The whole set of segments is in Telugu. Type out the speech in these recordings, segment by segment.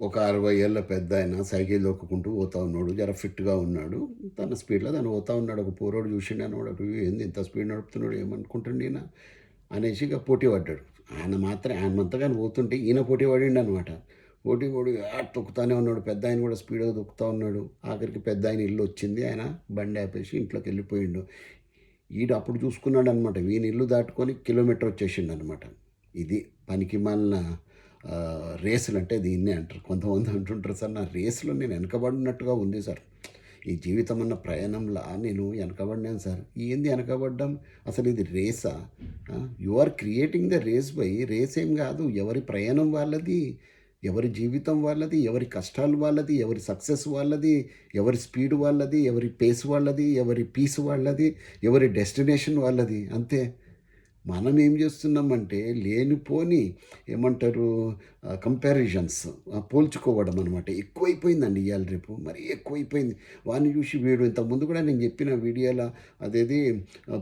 ఒక 60 ఏళ్ళ పెద్దాయన సైకిల్ తొక్కుకుంటూ పోతా ఉన్నాడు. జర ఫిట్‌గా ఉన్నాడు. తన స్పీడ్‌లో తను పోతా ఉన్నాడు. ఒక పోరోడు చూసిండనమాట. ఏంది ఇంత స్పీడ్ నడుపుతున్నాడు ఏమనుకుంటుండు ఈయన అనేసి ఇక పోటీ పడ్డాడు. ఆయనంతగాని పోతుంటే ఈయన పోటీ పడిండనమాట. పోటీ పడి తొక్కుతానే ఉన్నాడు. పెద్దాయన కూడా స్పీడ్‌గా తొక్కుతా ఉన్నాడు. ఆఖరికి పెద్దాయన ఇల్లు వచ్చింది. ఆయన బండి ఆపేసి ఇంట్లోకి వెళ్ళిపోయిండు. ఈడు అప్పుడు చూసుకున్నాడనమాట. వీని ఇల్లు దాటుకొని కిలోమీటర్ వచ్చేసిండనమాట. ఇది పనికిమాలిన రేసులంటే దీన్నే అంటారు. కొంతమంది అంటుంటారు, సార్ నా రేస్‌లో నేను వెనకబడినట్టుగా ఉంది సార్. ఈ జీవితం అన్న ప్రయాణంలో నేను వెనకబడినాను సార్. ఏంది వెనకబడ్డం? అసలు ఇది రేసా? You are creating the race by race ఏం కాదు. ఎవరి ప్రయాణం వాళ్ళది, ఎవరి జీవితం వాళ్ళది, ఎవరి కష్టాలు వాళ్ళది, ఎవరి సక్సెస్ వాళ్ళది, ఎవరి స్పీడ్ వాళ్ళది, ఎవరి పేస్ వాళ్ళది, ఎవరి పీస్ వాళ్ళది, ఎవరి డెస్టినేషన్ వాళ్ళది అంతే. మనం ఏం చేస్తున్నామంటే లేనిపోని ఏమంటారు కంపారిజన్స్, పోల్చుకోవడం అనమాట ఎక్కువైపోయిందండి ఇవాళ రేపు. మరీ ఎక్కువైపోయింది. వాడిని చూసి వీడు ఇంతకుముందు కూడా నేను చెప్పిన వీడియోలో అదేది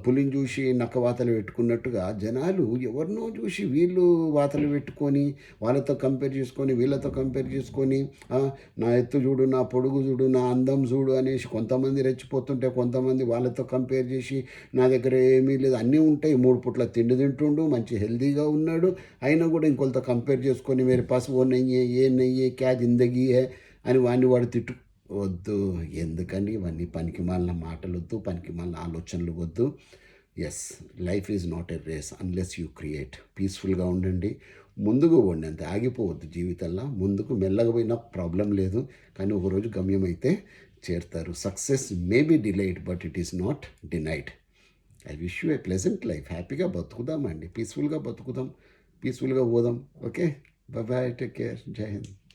పులిని చూసి నక్క వాతలు పెట్టుకున్నట్టుగా జనాలు ఎవరినో చూసి వీళ్ళు వాతలు పెట్టుకొని వాళ్ళతో కంపేర్ చేసుకొని వీళ్ళతో కంపేర్ చేసుకొని నా ఎత్తు చూడు, నా పొడుగు చూడు, నా అందం చూడు అనేసి కొంతమంది రెచ్చిపోతుంటే కొంతమంది వాళ్ళతో కంపేర్ చేసి నా దగ్గర ఏమీ లేదు అన్నీ ఉంటాయి, 3 పూట్ల తిండి తింటుండు, మంచి హెల్తీగా ఉన్నాడు, అయినా కూడా ఇంకొకరితో కంపేర్ చేసుకొని మేరే పాస్ ఓ నెయ్యి ఏ నెయ్యి క్యా జిందగీ హే అని వాడు తిట్టు వద్దు. ఎందుకండి ఇవన్నీ పనికిమాలిన మాటలు వద్దు, పనికిమాలిన ఆలోచనలు వద్దు. Yes, life is not a race unless you create. పీస్ఫుల్గా ఉండండి, ముందుకు పోండి, అంతే. ఆగిపోవద్దు జీవితంలో. ముందుకు మెల్లగా పోయినా ప్రాబ్లం లేదు, కానీ ఒకరోజు గమ్యం అయితే చేరుతారు. Success may be delayed but it is not denied. I wish you a pleasant life. హ్యాపీగా బతుకుదామండి, పీస్ఫుల్గా బతుకుదాం, పీస్ఫుల్గా పోదాం. ఓకే, బాయ్, టేక్ కేర్, జై హింద్.